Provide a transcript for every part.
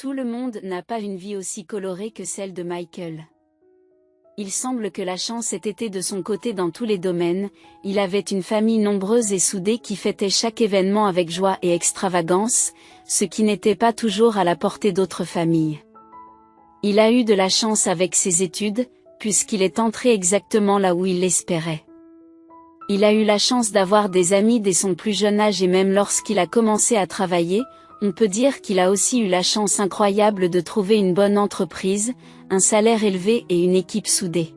Tout le monde n'a pas une vie aussi colorée que celle de Michael. Il semble que la chance ait été de son côté dans tous les domaines, il avait une famille nombreuse et soudée qui fêtait chaque événement avec joie et extravagance, ce qui n'était pas toujours à la portée d'autres familles. Il a eu de la chance avec ses études, puisqu'il est entré exactement là où il l'espérait. Il a eu la chance d'avoir des amis dès son plus jeune âge et même lorsqu'il a commencé à travailler, on peut dire qu'il a aussi eu la chance incroyable de trouver une bonne entreprise, un salaire élevé et une équipe soudée.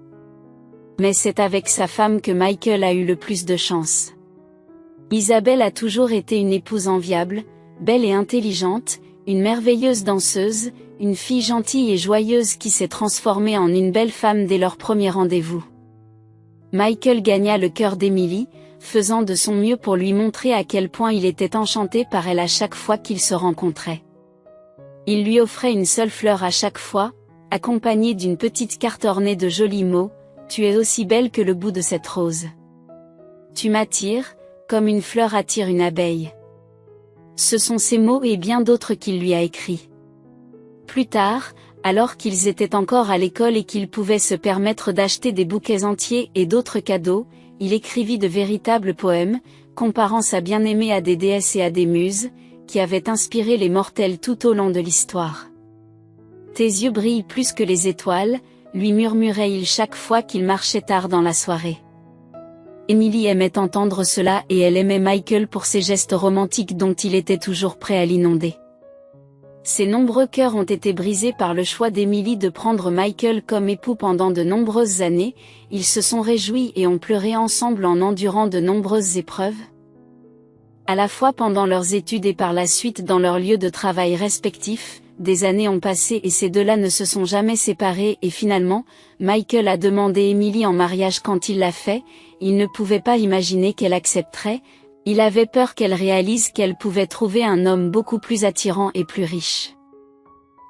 Mais c'est avec sa femme que Michael a eu le plus de chance. Isabelle a toujours été une épouse enviable, belle et intelligente, une merveilleuse danseuse, une fille gentille et joyeuse qui s'est transformée en une belle femme dès leur premier rendez-vous. Michael gagna le cœur d'Emily, faisant de son mieux pour lui montrer à quel point il était enchanté par elle à chaque fois qu'ils se rencontraient. Il lui offrait une seule fleur à chaque fois, accompagnée d'une petite carte ornée de jolis mots, « Tu es aussi belle que le bout de cette rose. Tu m'attires, comme une fleur attire une abeille. » Ce sont ces mots et bien d'autres qu'il lui a écrits. Plus tard, alors qu'ils étaient encore à l'école et qu'il pouvait se permettre d'acheter des bouquets entiers et d'autres cadeaux, il écrivit de véritables poèmes, comparant sa bien-aimée à des déesses et à des muses, qui avaient inspiré les mortels tout au long de l'histoire. « Tes yeux brillent plus que les étoiles », lui murmurait-il chaque fois qu'il marchait tard dans la soirée. Emily aimait entendre cela et elle aimait Michael pour ses gestes romantiques dont il était toujours prêt à l'inonder. Ses nombreux cœurs ont été brisés par le choix d'Emily de prendre Michael comme époux pendant de nombreuses années, ils se sont réjouis et ont pleuré ensemble en endurant de nombreuses épreuves. À la fois pendant leurs études et par la suite dans leurs lieux de travail respectifs, des années ont passé et ces deux-là ne se sont jamais séparés et finalement, Michael a demandé Emily en mariage quand il l'a fait, il ne pouvait pas imaginer qu'elle accepterait. Il avait peur qu'elle réalise qu'elle pouvait trouver un homme beaucoup plus attirant et plus riche.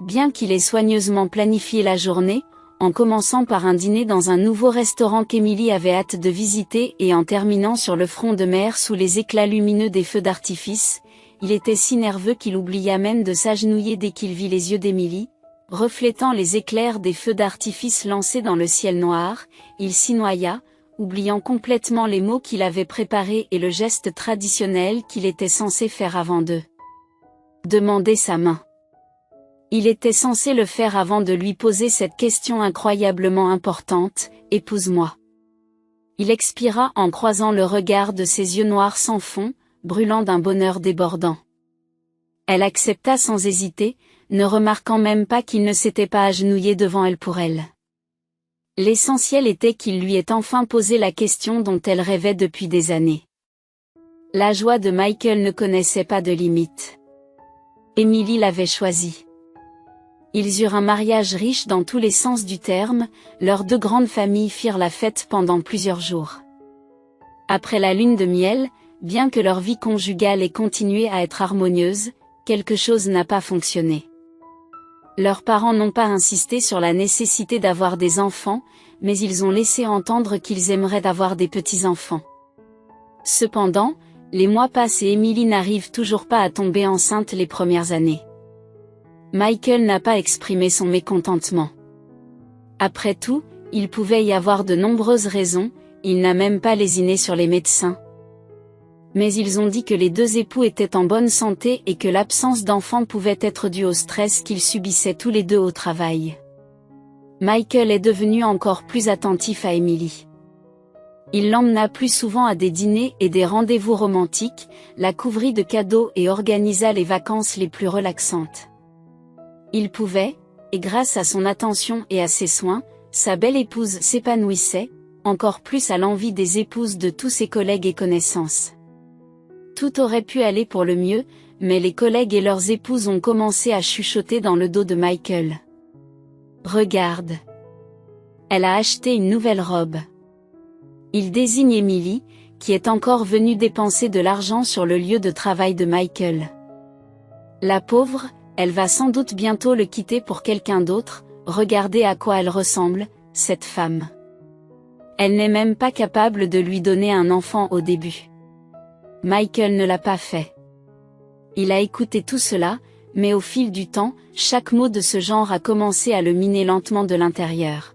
Bien qu'il ait soigneusement planifié la journée, en commençant par un dîner dans un nouveau restaurant qu'Emily avait hâte de visiter et en terminant sur le front de mer sous les éclats lumineux des feux d'artifice, il était si nerveux qu'il oublia même de s'agenouiller dès qu'il vit les yeux d'Emily, reflétant les éclairs des feux d'artifice lancés dans le ciel noir, il s'y noya, oubliant complètement les mots qu'il avait préparés et le geste traditionnel qu'il était censé faire avant de demander sa main. Il était censé le faire avant de lui poser cette question incroyablement importante, « Épouse-moi ». Il expira en croisant le regard de ses yeux noirs sans fond, brûlant d'un bonheur débordant. Elle accepta sans hésiter, ne remarquant même pas qu'il ne s'était pas agenouillé devant elle pour elle. L'essentiel était qu'il lui ait enfin posé la question dont elle rêvait depuis des années. La joie de Michael ne connaissait pas de limite. Emily l'avait choisi. Ils eurent un mariage riche dans tous les sens du terme, leurs deux grandes familles firent la fête pendant plusieurs jours. Après la lune de miel, bien que leur vie conjugale ait continué à être harmonieuse, quelque chose n'a pas fonctionné. Leurs parents n'ont pas insisté sur la nécessité d'avoir des enfants, mais ils ont laissé entendre qu'ils aimeraient avoir des petits-enfants. Cependant, les mois passent et Emily n'arrive toujours pas à tomber enceinte les premières années. Michael n'a pas exprimé son mécontentement. Après tout, il pouvait y avoir de nombreuses raisons, il n'a même pas lésiné sur les médecins. Mais ils ont dit que les deux époux étaient en bonne santé et que l'absence d'enfants pouvait être due au stress qu'ils subissaient tous les deux au travail. Michael est devenu encore plus attentif à Emily. Il l'emmena plus souvent à des dîners et des rendez-vous romantiques, la couvrit de cadeaux et organisa les vacances les plus relaxantes. Il pouvait, et grâce à son attention et à ses soins, sa belle épouse s'épanouissait, encore plus à l'envi des épouses de tous ses collègues et connaissances. Tout aurait pu aller pour le mieux, mais les collègues et leurs épouses ont commencé à chuchoter dans le dos de Michael. « Regarde. Elle a acheté une nouvelle robe. » Il désigne Emily, qui est encore venue dépenser de l'argent sur le lieu de travail de Michael. La pauvre, elle va sans doute bientôt le quitter pour quelqu'un d'autre, regardez à quoi elle ressemble, cette femme. Elle n'est même pas capable de lui donner un enfant au début. Michael ne l'a pas fait. Il a écouté tout cela, mais au fil du temps, chaque mot de ce genre a commencé à le miner lentement de l'intérieur.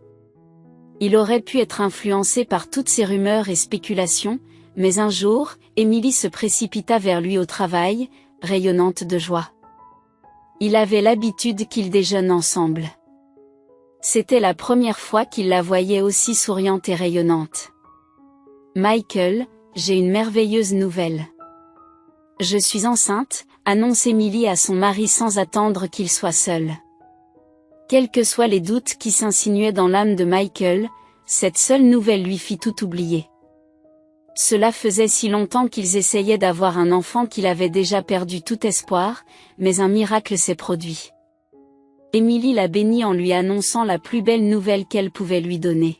Il aurait pu être influencé par toutes ces rumeurs et spéculations, mais un jour, Emily se précipita vers lui au travail, rayonnante de joie. Il avait l'habitude qu'ils déjeunent ensemble. C'était la première fois qu'il la voyait aussi souriante et rayonnante. « Michael, j'ai une merveilleuse nouvelle. Je suis enceinte », annonce Emily à son mari sans attendre qu'il soit seul. Quels que soient les doutes qui s'insinuaient dans l'âme de Michael, cette seule nouvelle lui fit tout oublier. Cela faisait si longtemps qu'ils essayaient d'avoir un enfant qu'il avait déjà perdu tout espoir, mais un miracle s'est produit. Emily la bénit en lui annonçant la plus belle nouvelle qu'elle pouvait lui donner.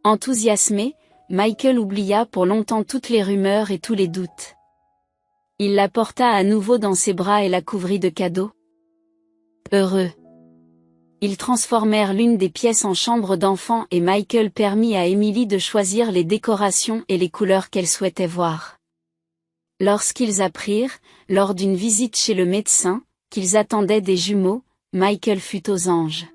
Enthousiasmé, Michael oublia pour longtemps toutes les rumeurs et tous les doutes. Il la porta à nouveau dans ses bras et la couvrit de cadeaux. Heureux. Ils transformèrent l'une des pièces en chambre d'enfant et Michael permit à Emily de choisir les décorations et les couleurs qu'elle souhaitait voir. Lorsqu'ils apprirent, lors d'une visite chez le médecin, qu'ils attendaient des jumeaux, Michael fut aux anges.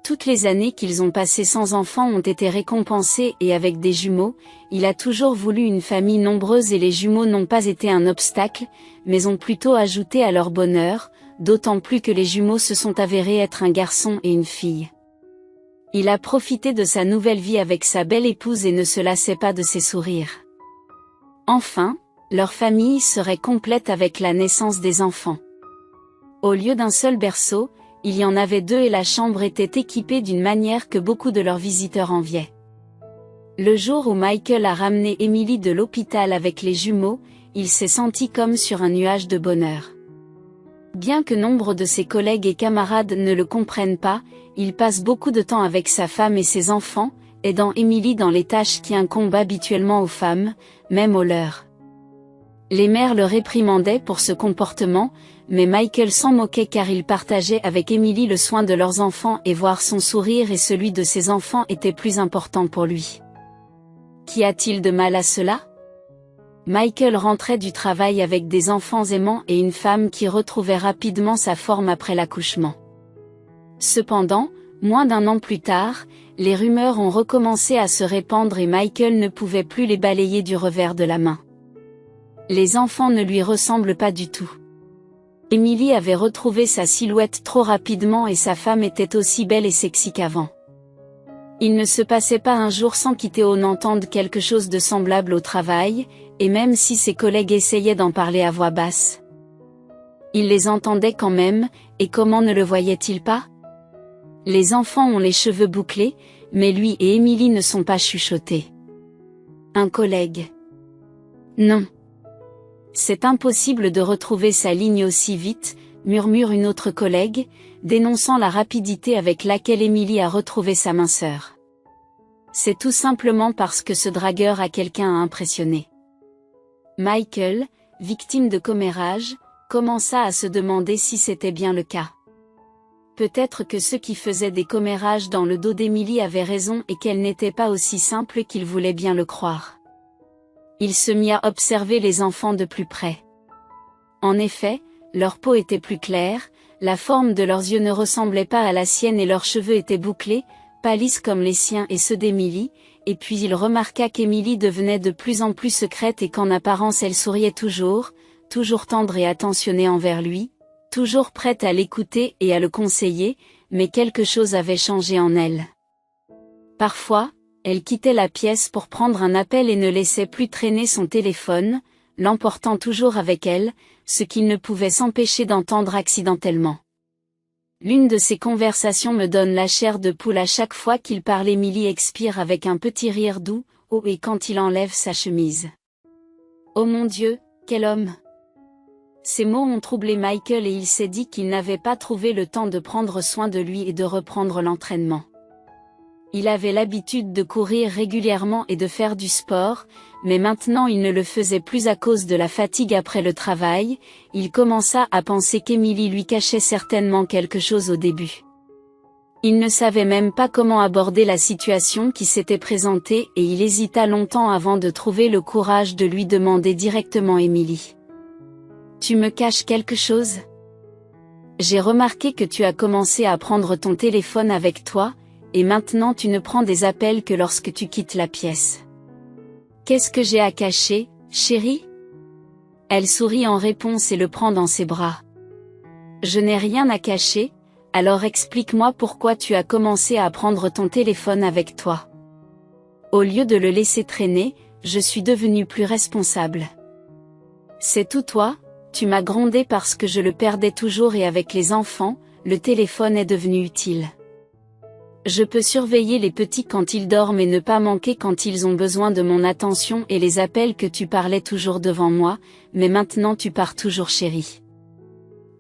Toutes les années qu'ils ont passées sans enfants ont été récompensées et avec des jumeaux, il a toujours voulu une famille nombreuse et les jumeaux n'ont pas été un obstacle, mais ont plutôt ajouté à leur bonheur, d'autant plus que les jumeaux se sont avérés être un garçon et une fille. Il a profité de sa nouvelle vie avec sa belle épouse et ne se lassait pas de ses sourires. Enfin, leur famille serait complète avec la naissance des enfants. Au lieu d'un seul berceau, il y en avait 2 et la chambre était équipée d'une manière que beaucoup de leurs visiteurs enviaient. Le jour où Michael a ramené Emily de l'hôpital avec les jumeaux, il s'est senti comme sur un nuage de bonheur. Bien que nombre de ses collègues et camarades ne le comprennent pas, il passe beaucoup de temps avec sa femme et ses enfants, aidant Emily dans les tâches qui incombent habituellement aux femmes, même aux leurs. Les mères le réprimandaient pour ce comportement, mais Michael s'en moquait car il partageait avec Emily le soin de leurs enfants et voir son sourire et celui de ses enfants était plus important pour lui. Qu'y a-t-il de mal à cela ? Michael rentrait du travail avec des enfants aimants et une femme qui retrouvait rapidement sa forme après l'accouchement. Cependant, moins d'un an plus tard, les rumeurs ont recommencé à se répandre et Michael ne pouvait plus les balayer du revers de la main. Les enfants ne lui ressemblent pas du tout. Emily avait retrouvé sa silhouette trop rapidement et sa femme était aussi belle et sexy qu'avant. Il ne se passait pas un jour sans qu'Théo n'entende quelque chose de semblable au travail, et même si ses collègues essayaient d'en parler à voix basse. Il les entendait quand même, et comment ne le voyait-il pas ? Les enfants ont les cheveux bouclés, mais lui et Emily ne sont pas chuchotés. Un collègue. Non. C'est impossible de retrouver sa ligne aussi vite, murmure une autre collègue, dénonçant la rapidité avec laquelle Emily a retrouvé sa minceur. C'est tout simplement parce que ce dragueur a quelqu'un à impressionner. Michael, victime de commérage, commença à se demander si c'était bien le cas. Peut-être que ceux qui faisaient des commérages dans le dos d'Emily avaient raison et qu'elle n'était pas aussi simple qu'il voulait bien le croire. Il se mit à observer les enfants de plus près. En effet, leur peau était plus claire, la forme de leurs yeux ne ressemblait pas à la sienne et leurs cheveux étaient bouclés, pas lisses comme les siens et ceux d'Emily, et puis il remarqua qu'Emily devenait de plus en plus secrète et qu'en apparence elle souriait toujours tendre et attentionnée envers lui, toujours prête à l'écouter et à le conseiller, mais quelque chose avait changé en elle. Parfois, elle quittait la pièce pour prendre un appel et ne laissait plus traîner son téléphone, l'emportant toujours avec elle, ce qu'il ne pouvait s'empêcher d'entendre accidentellement. L'une de ces conversations me donne la chair de poule à chaque fois qu'il parle. Emily expire avec un petit rire doux, et quand il enlève sa chemise. Oh mon Dieu, quel homme! Ces mots ont troublé Michael et il s'est dit qu'il n'avait pas trouvé le temps de prendre soin de lui et de reprendre l'entraînement. Il avait l'habitude de courir régulièrement et de faire du sport, mais maintenant il ne le faisait plus à cause de la fatigue après le travail. Il commença à penser qu'Emily lui cachait certainement quelque chose au début. Il ne savait même pas comment aborder la situation qui s'était présentée et il hésita longtemps avant de trouver le courage de lui demander directement Emily. « Tu me caches quelque chose ? J'ai remarqué que tu as commencé à prendre ton téléphone avec toi, et maintenant tu ne prends des appels que lorsque tu quittes la pièce. Qu'est-ce que j'ai à cacher, chérie? Elle sourit en réponse et le prend dans ses bras. Je n'ai rien à cacher, alors explique-moi pourquoi tu as commencé à prendre ton téléphone avec toi. Au lieu de le laisser traîner, je suis devenue plus responsable. C'est tout toi, tu m'as grondé parce que je le perdais toujours et avec les enfants, le téléphone est devenu utile. Je peux surveiller les petits quand ils dorment et ne pas manquer quand ils ont besoin de mon attention et les appels que tu parlais toujours devant moi, mais maintenant tu pars toujours chérie.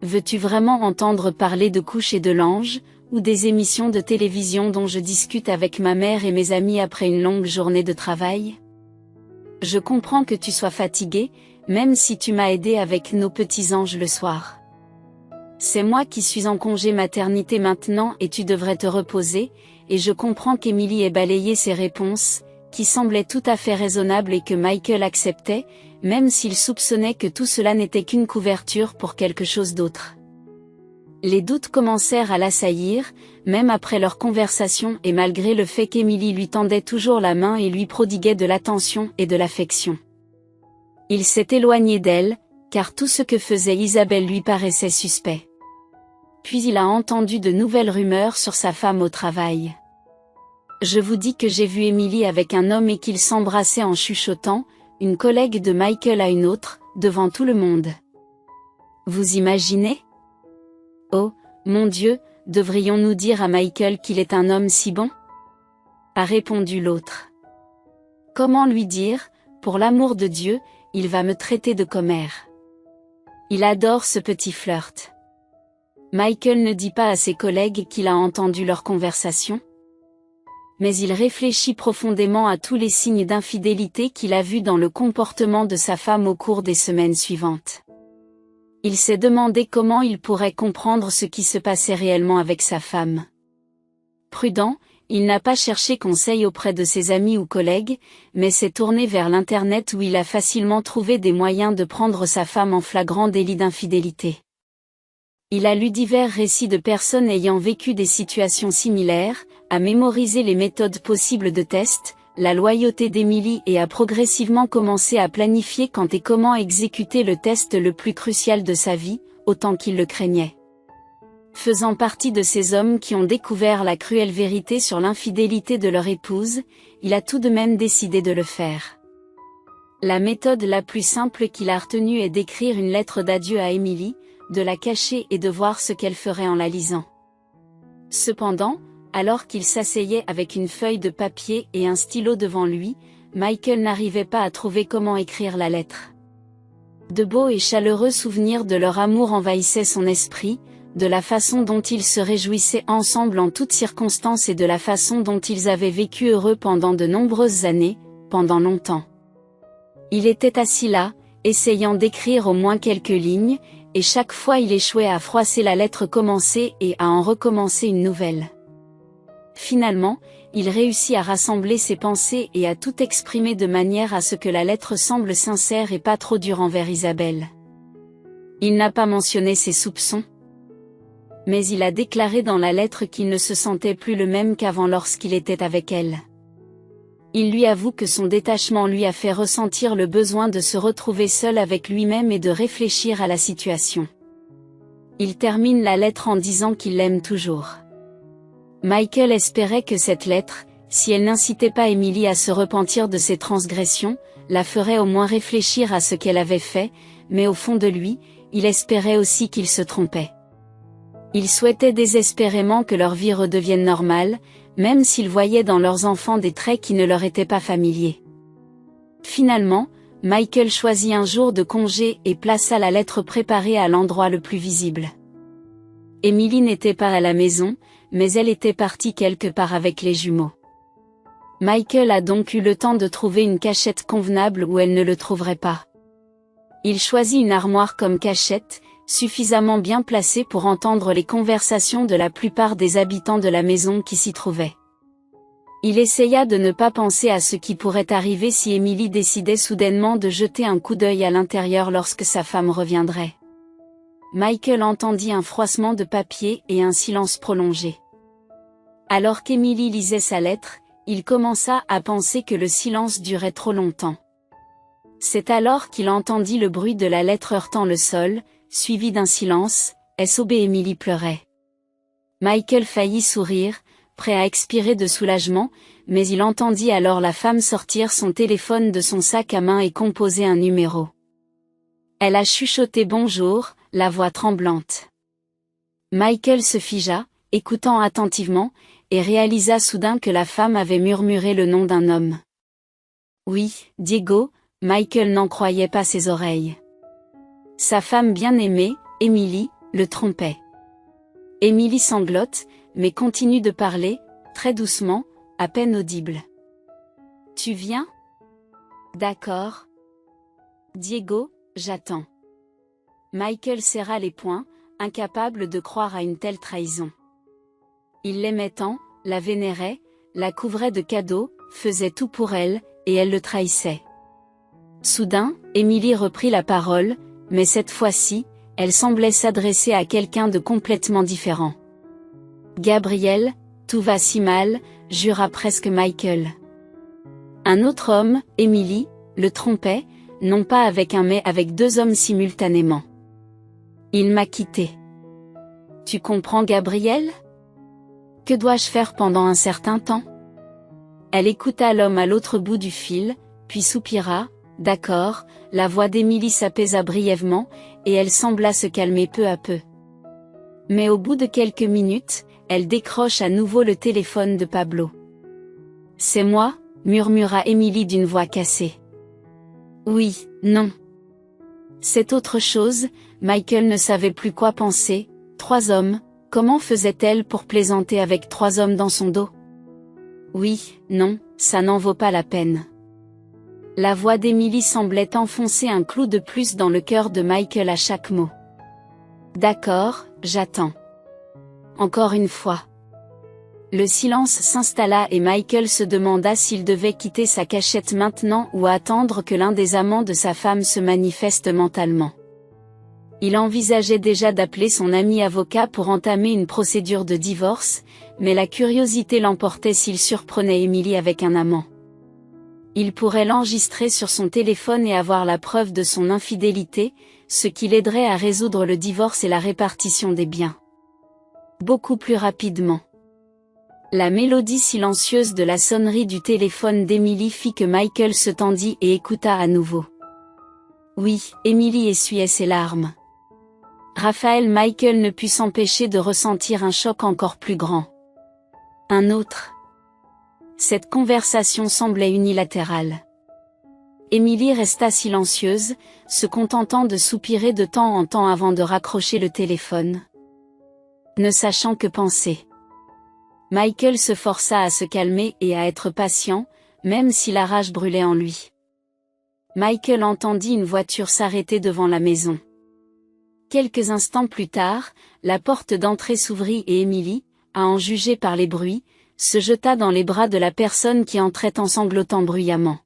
Veux-tu vraiment entendre parler de Coucher de l'ange, ou des émissions de télévision dont je discute avec ma mère et mes amis après une longue journée de travail? Je comprends que tu sois fatigué, même si tu m'as aidé avec nos petits anges le soir. C'est moi qui suis en congé maternité maintenant et tu devrais te reposer, et je comprends qu'Emily ait balayé ses réponses, qui semblaient tout à fait raisonnables et que Michael acceptait, même s'il soupçonnait que tout cela n'était qu'une couverture pour quelque chose d'autre. Les doutes commencèrent à l'assaillir, même après leur conversation et malgré le fait qu'Emily lui tendait toujours la main et lui prodiguait de l'attention et de l'affection. Il s'est éloigné d'elle, car tout ce que faisait Isabelle lui paraissait suspect. Puis il a entendu de nouvelles rumeurs sur sa femme au travail. Je vous dis que j'ai vu Emily avec un homme et qu'ils s'embrassaient en chuchotant, une collègue de Michael à une autre, devant tout le monde. Vous imaginez? Oh, mon Dieu, devrions-nous dire à Michael qu'il est un homme si bon? A répondu l'autre. Comment lui dire, pour l'amour de Dieu, il va me traiter de commère. Il adore ce petit flirt. Michael ne dit pas à ses collègues qu'il a entendu leur conversation. Mais il réfléchit profondément à tous les signes d'infidélité qu'il a vus dans le comportement de sa femme au cours des semaines suivantes. Il s'est demandé comment il pourrait comprendre ce qui se passait réellement avec sa femme. Prudent, il n'a pas cherché conseil auprès de ses amis ou collègues, mais s'est tourné vers l'Internet où il a facilement trouvé des moyens de prendre sa femme en flagrant délit d'infidélité. Il a lu divers récits de personnes ayant vécu des situations similaires, a mémorisé les méthodes possibles de test, la loyauté d'Emily et a progressivement commencé à planifier quand et comment exécuter le test le plus crucial de sa vie, autant qu'il le craignait. Faisant partie de ces hommes qui ont découvert la cruelle vérité sur l'infidélité de leur épouse, il a tout de même décidé de le faire. La méthode la plus simple qu'il a retenue est d'écrire une lettre d'adieu à Emily, de la cacher et de voir ce qu'elle ferait en la lisant. Cependant, alors qu'il s'asseyait avec une feuille de papier et un stylo devant lui, Michael n'arrivait pas à trouver comment écrire la lettre. De beaux et chaleureux souvenirs de leur amour envahissaient son esprit, de la façon dont ils se réjouissaient ensemble en toutes circonstances et de la façon dont ils avaient vécu heureux pendant de nombreuses années, pendant longtemps. Il était assis là, essayant d'écrire au moins quelques lignes, et chaque fois il échouait à froisser la lettre commencée et à en recommencer une nouvelle. Finalement, il réussit à rassembler ses pensées et à tout exprimer de manière à ce que la lettre semble sincère et pas trop dure envers Isabelle. Il n'a pas mentionné ses soupçons. Mais il a déclaré dans la lettre qu'il ne se sentait plus le même qu'avant lorsqu'il était avec elle. Il lui avoue que son détachement lui a fait ressentir le besoin de se retrouver seul avec lui-même et de réfléchir à la situation. Il termine la lettre en disant qu'il l'aime toujours. Michael espérait que cette lettre, si elle n'incitait pas Emily à se repentir de ses transgressions, la ferait au moins réfléchir à ce qu'elle avait fait, mais au fond de lui, il espérait aussi qu'il se trompait. Il souhaitait désespérément que leur vie redevienne normale, même s'ils voyaient dans leurs enfants des traits qui ne leur étaient pas familiers. Finalement, Michael choisit un jour de congé et plaça la lettre préparée à l'endroit le plus visible. Emily n'était pas à la maison, mais elle était partie quelque part avec les jumeaux. Michael a donc eu le temps de trouver une cachette convenable où elle ne le trouverait pas. Il choisit une armoire comme cachette, suffisamment bien placée pour entendre les conversations de la plupart des habitants de la maison qui s'y trouvaient. Il essaya de ne pas penser à ce qui pourrait arriver si Emily décidait soudainement de jeter un coup d'œil à l'intérieur lorsque sa femme reviendrait. Michael entendit un froissement de papier et un silence prolongé. Alors qu'Emily lisait sa lettre, il commença à penser que le silence durait trop longtemps. C'est alors qu'il entendit le bruit de la lettre heurtant le sol, suivi d'un silence. SOB. Emily pleurait. Michael faillit sourire, prêt à expirer de soulagement, mais il entendit alors la femme sortir son téléphone de son sac à main et composer un numéro. Elle a chuchoté bonjour, la voix tremblante. Michael se figea, écoutant attentivement, et réalisa soudain que la femme avait murmuré le nom d'un homme. Oui, Diego, Michael n'en croyait pas ses oreilles. Sa femme bien-aimée, Emily, le trompait. Emily sanglote, mais continue de parler, très doucement, à peine audible. Tu viens? D'accord. Diego, j'attends. Michael serra les poings, incapable de croire à une telle trahison. Il l'aimait tant, la vénérait, la couvrait de cadeaux, faisait tout pour elle, et elle le trahissait. Soudain, Emily reprit la parole, mais cette fois-ci, elle semblait s'adresser à quelqu'un de complètement différent. Gabriel, tout va si mal, jura presque Michael. Un autre homme, Emily, le trompait, non pas avec un mais avec deux hommes simultanément. Il m'a quitté. Tu comprends, Gabriel? Que dois-je faire pendant un certain temps? Elle écouta l'homme à l'autre bout du fil, puis soupira. D'accord, la voix d'Emily s'apaisa brièvement, et elle sembla se calmer peu à peu. Mais au bout de quelques minutes, elle décroche à nouveau le téléphone de Pablo. C'est moi, murmura Emily d'une voix cassée. Oui, non. C'est autre chose, Michael ne savait plus quoi penser. 3 hommes, comment faisait-elle pour plaisanter avec 3 hommes dans son dos? Oui, non, ça n'en vaut pas la peine. La voix d'Emily semblait enfoncer un clou de plus dans le cœur de Michael à chaque mot. D'accord, j'attends. Encore une fois. Le silence s'installa et Michael se demanda s'il devait quitter sa cachette maintenant ou attendre que l'un des amants de sa femme se manifeste mentalement. Il envisageait déjà d'appeler son ami avocat pour entamer une procédure de divorce, mais la curiosité l'emportait s'il surprenait Emily avec un amant. Il pourrait l'enregistrer sur son téléphone et avoir la preuve de son infidélité, ce qui l'aiderait à résoudre le divorce et la répartition des biens. Beaucoup plus rapidement. La mélodie silencieuse de la sonnerie du téléphone d'Emily fit que Michael se tendit et écouta à nouveau. Oui, Emily essuyait ses larmes. Michael ne put s'empêcher de ressentir un choc encore plus grand. Un autre. Cette conversation semblait unilatérale. Emily resta silencieuse, se contentant de soupirer de temps en temps avant de raccrocher le téléphone. Ne sachant que penser. Michael se força à se calmer et à être patient, même si la rage brûlait en lui. Michael entendit une voiture s'arrêter devant la maison. Quelques instants plus tard, la porte d'entrée s'ouvrit et Emily, à en juger par les bruits, se jeta dans les bras de la personne qui entrait en sanglotant bruyamment.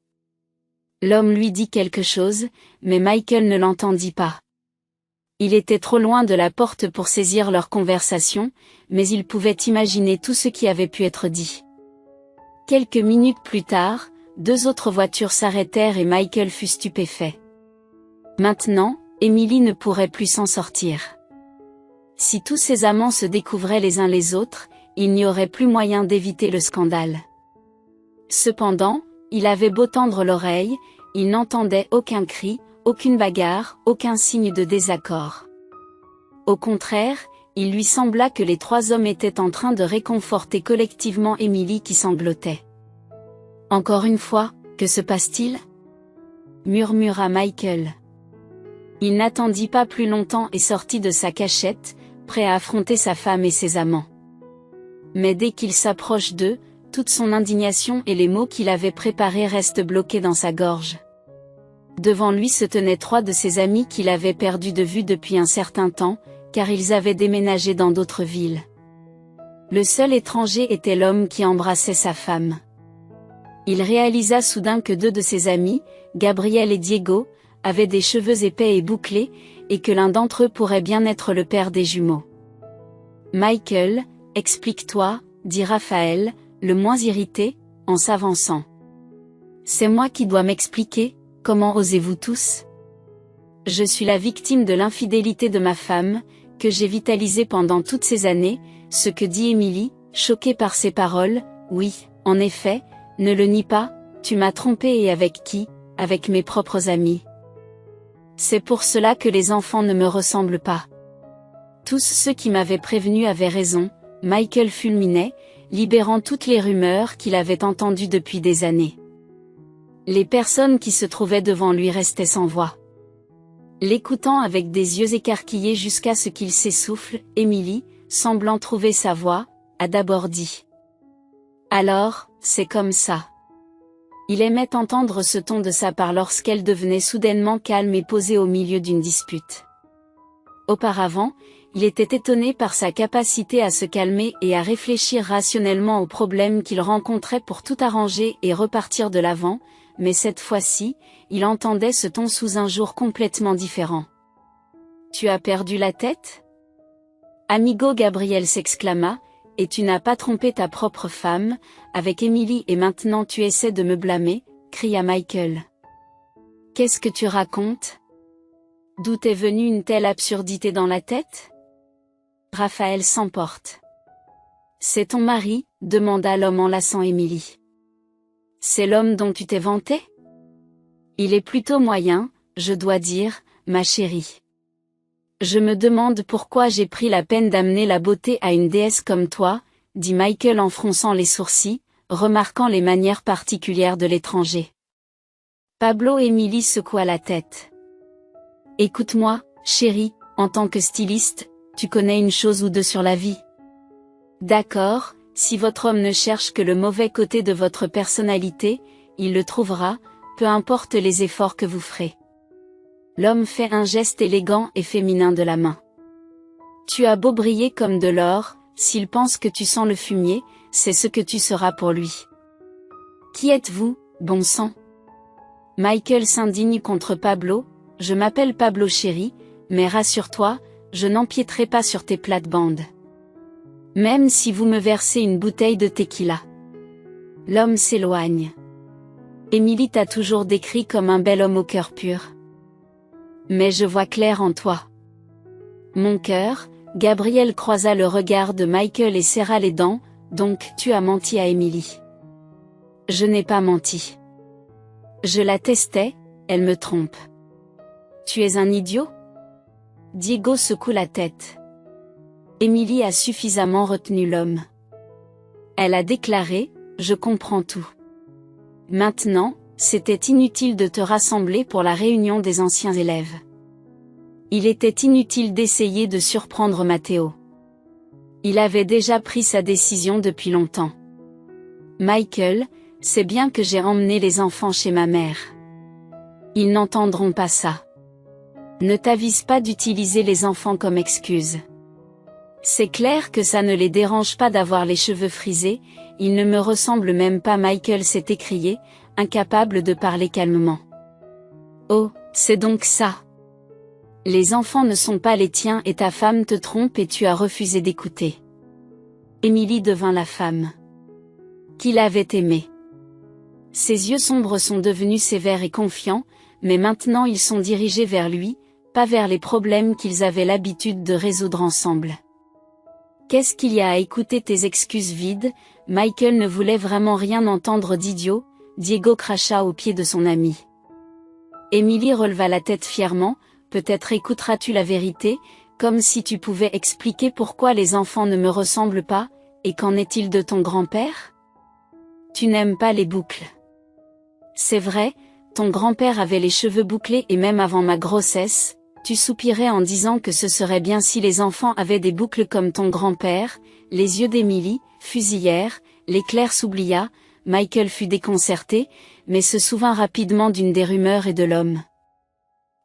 L'homme lui dit quelque chose, mais Michael ne l'entendit pas. Il était trop loin de la porte pour saisir leur conversation, mais il pouvait imaginer tout ce qui avait pu être dit. Quelques minutes plus tard, 2 autres voitures s'arrêtèrent et Michael fut stupéfait. Maintenant, Emily ne pourrait plus s'en sortir. Si tous ses amants se découvraient les uns les autres, il n'y aurait plus moyen d'éviter le scandale. Cependant, il avait beau tendre l'oreille, il n'entendait aucun cri, aucune bagarre, aucun signe de désaccord. Au contraire, il lui sembla que les 3 hommes étaient en train de réconforter collectivement Emily qui sanglotait. Encore une fois, que se passe-t-il? Murmura Michael. Il n'attendit pas plus longtemps et sortit de sa cachette, prêt à affronter sa femme et ses amants. Mais dès qu'il s'approche d'eux, toute son indignation et les mots qu'il avait préparés restent bloqués dans sa gorge. Devant lui se tenaient 3 de ses amis qu'il avait perdus de vue depuis un certain temps, car ils avaient déménagé dans d'autres villes. Le seul étranger était l'homme qui embrassait sa femme. Il réalisa soudain que 2 de ses amis, Gabriel et Diego, avaient des cheveux épais et bouclés, et que l'un d'entre eux pourrait bien être le père des jumeaux. Michael, explique-toi, dit Raphaël, le moins irrité, en s'avançant. C'est moi qui dois m'expliquer, comment osez-vous tous? Je suis la victime de l'infidélité de ma femme, que j'ai vitalisée pendant toutes ces années, ce que dit Émilie, choquée par ces paroles. Oui, en effet, ne le nie pas, tu m'as trompé et avec qui? Avec mes propres amis. C'est pour cela que les enfants ne me ressemblent pas. Tous ceux qui m'avaient prévenu avaient raison, Michael fulminait, libérant toutes les rumeurs qu'il avait entendues depuis des années. Les personnes qui se trouvaient devant lui restaient sans voix. L'écoutant avec des yeux écarquillés jusqu'à ce qu'il s'essouffle, Émilie, semblant trouver sa voix, a d'abord dit. Alors, c'est comme ça. Il aimait entendre ce ton de sa part lorsqu'elle devenait soudainement calme et posée au milieu d'une dispute. Auparavant, il était étonné par sa capacité à se calmer et à réfléchir rationnellement aux problèmes qu'il rencontrait pour tout arranger et repartir de l'avant, mais cette fois-ci, il entendait ce ton sous un jour complètement différent. « Tu as perdu la tête ?» Amigo Gabriel s'exclama, « Et tu n'as pas trompé ta propre femme, avec Émilie et maintenant tu essaies de me blâmer ?» cria Michael. « Qu'est-ce que tu racontes? D'où t'est venue une telle absurdité dans la tête? » Raphaël s'emporte. « C'est ton mari ?» demanda l'homme en lassant Émilie. « C'est l'homme dont tu t'es vanté? Il est plutôt moyen, je dois dire, ma chérie. Je me demande pourquoi j'ai pris la peine d'amener la beauté à une déesse comme toi, dit Michael en fronçant les sourcils, remarquant les manières particulières de l'étranger. Pablo Émilie secoua la tête. Écoute-moi, chérie, en tant que styliste, tu connais une chose ou deux sur la vie. D'accord, si votre homme ne cherche que le mauvais côté de votre personnalité, il le trouvera, peu importe les efforts que vous ferez. L'homme fait un geste élégant et féminin de la main. Tu as beau briller comme de l'or, s'il pense que tu sens le fumier, c'est ce que tu seras pour lui. Qui êtes-vous, bon sang? Michael s'indigne contre Pablo. Je m'appelle Pablo chéri, mais rassure-toi, je n'empiéterai pas sur tes plates-bandes. Même si vous me versez une bouteille de tequila. L'homme s'éloigne. Émilie t'a toujours décrit comme un bel homme au cœur pur. Mais je vois clair en toi. Mon cœur, Gabriel croisa le regard de Michael et serra les dents, donc tu as menti à Émilie. Je n'ai pas menti. Je la testais, elle me trompe. Tu es un idiot? Diego secoue la tête. Émilie a suffisamment retenu l'homme. Elle a déclaré, je comprends tout. Maintenant, c'était inutile de te rassembler pour la réunion des anciens élèves. Il était inutile d'essayer de surprendre Matteo. Il avait déjà pris sa décision depuis longtemps. Michael, c'est bien que j'ai emmené les enfants chez ma mère. Ils n'entendront pas ça. Ne t'avise pas d'utiliser les enfants comme excuse. C'est clair que ça ne les dérange pas d'avoir les cheveux frisés, ils ne me ressemblent même pas. Michael s'est écrié, incapable de parler calmement. Oh, c'est donc ça. Les enfants ne sont pas les tiens et ta femme te trompe et tu as refusé d'écouter. Émilie devint la femme qu'il avait aimée. Ses yeux sombres sont devenus sévères et confiants, mais maintenant ils sont dirigés vers lui, pas vers les problèmes qu'ils avaient l'habitude de résoudre ensemble. Qu'est-ce qu'il y a à écouter tes excuses vides? Michael ne voulait vraiment rien entendre d'idiot, Diego cracha aux pieds de son ami. Émilie releva la tête fièrement, peut-être écouteras-tu la vérité, comme si tu pouvais expliquer pourquoi les enfants ne me ressemblent pas, et qu'en est-il de ton grand-père? Tu n'aimes pas les boucles. C'est vrai, ton grand-père avait les cheveux bouclés et même avant ma grossesse, tu soupirais en disant que ce serait bien si les enfants avaient des boucles comme ton grand-père. Les yeux d'Émilie fusillèrent, l'éclair s'oublia, Michael fut déconcerté, mais se souvint rapidement d'une des rumeurs et de l'homme.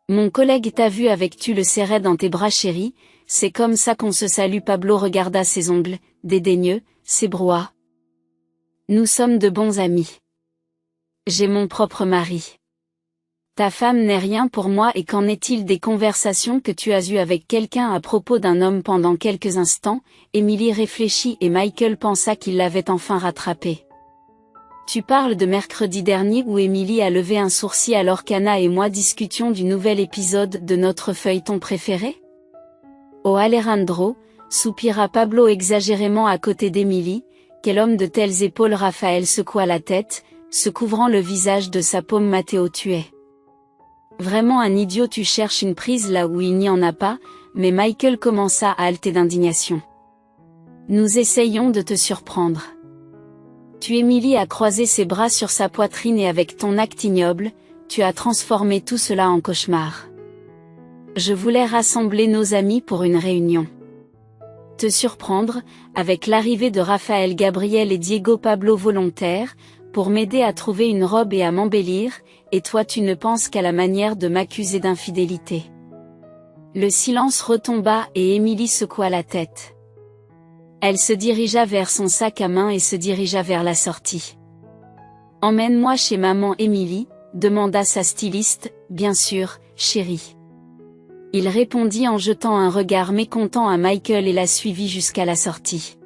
Mon collègue t'a vu avec tu le serrais dans tes bras chéris, c'est comme ça qu'on se salue. Pablo regarda ses ongles, dédaigneux, ses brouhahs. Nous sommes de bons amis. J'ai mon propre mari. Ta femme n'est rien pour moi et qu'en est-il des conversations que tu as eues avec quelqu'un à propos d'un homme pendant quelques instants? Emily réfléchit et Michael pensa qu'il l'avait enfin rattrapé. Tu parles de mercredi dernier où Emily a levé un sourcil alors qu'Anna et moi discutions du nouvel épisode de notre feuilleton préféré? Oh Alejandro, soupira Pablo exagérément à côté d'Emily, quel homme de telles épaules. Raphaël secoua la tête, se couvrant le visage de sa paume. Matteo tuait. Vraiment un idiot, tu cherches une prise là où il n'y en a pas, mais Michael commença à halter d'indignation. Nous essayons de te surprendre. Emily a croisé ses bras sur sa poitrine et avec ton acte ignoble, tu as transformé tout cela en cauchemar. Je voulais rassembler nos amis pour une réunion. Te surprendre, avec l'arrivée de Raphaël, Gabriel et Diego Pablo volontaires, pour m'aider à trouver une robe et à m'embellir, et toi tu ne penses qu'à la manière de m'accuser d'infidélité. Le silence retomba et Emily secoua la tête. Elle se dirigea vers son sac à main et se dirigea vers la sortie. Emmène-moi chez maman Emily, demanda sa styliste. Bien sûr, chérie. Il répondit en jetant un regard mécontent à Michael et la suivit jusqu'à la sortie.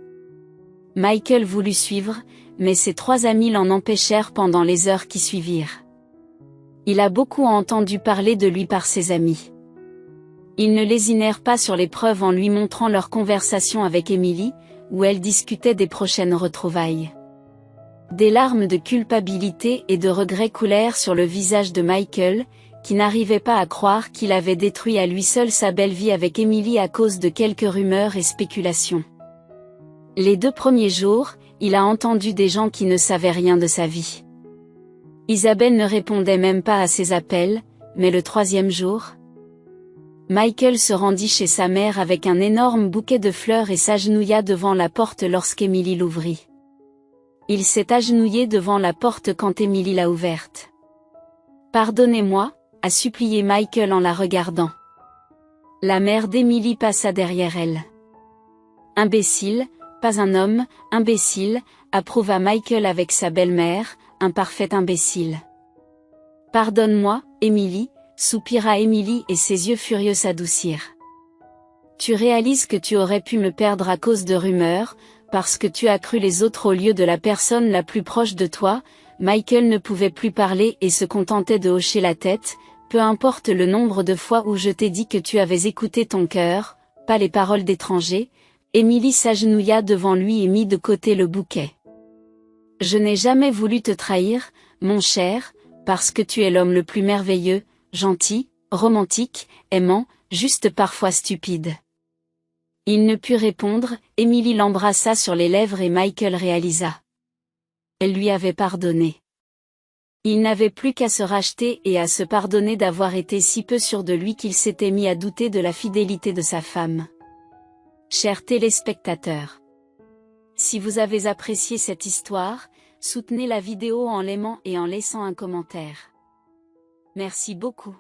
Michael voulut suivre, mais ses trois amis l'en empêchèrent pendant les heures qui suivirent. Il a beaucoup entendu parler de lui par ses amis. Ils ne lésinèrent pas sur les preuves en lui montrant leur conversation avec Emily, où elle discutait des prochaines retrouvailles. Des larmes de culpabilité et de regret coulèrent sur le visage de Michael, qui n'arrivait pas à croire qu'il avait détruit à lui seul sa belle vie avec Emily à cause de quelques rumeurs et spéculations. Les 2 premiers jours, il a entendu des gens qui ne savaient rien de sa vie. Isabelle ne répondait même pas à ses appels, mais le 3e jour, Michael se rendit chez sa mère avec un énorme bouquet de fleurs et s'agenouilla devant la porte lorsqu'Emily l'ouvrit. Il s'est agenouillé devant la porte quand Emily l'a ouverte. « Pardonnez-moi » a supplié Michael en la regardant. La mère d'Emily passa derrière elle. « Imbécile, pas un homme, imbécile » approuva Michael avec sa belle-mère, un parfait imbécile. « Pardonne-moi, Emily » soupira Emily et ses yeux furieux s'adoucirent. « Tu réalises que tu aurais pu me perdre à cause de rumeurs, parce que tu as cru les autres au lieu de la personne la plus proche de toi ?» Michael ne pouvait plus parler et se contentait de hocher la tête. « Peu importe le nombre de fois où je t'ai dit que tu avais écouté ton cœur, pas les paroles d'étrangers. » Emily s'agenouilla devant lui et mit de côté le bouquet. « Je n'ai jamais voulu te trahir, mon cher, parce que tu es l'homme le plus merveilleux, gentil, romantique, aimant, juste parfois stupide. » Il ne put répondre. Emily l'embrassa sur les lèvres et Michael réalisa. Elle lui avait pardonné. Il n'avait plus qu'à se racheter et à se pardonner d'avoir été si peu sûr de lui qu'il s'était mis à douter de la fidélité de sa femme. Chers téléspectateurs, si vous avez apprécié cette histoire, soutenez la vidéo en l'aimant et en laissant un commentaire. Merci beaucoup.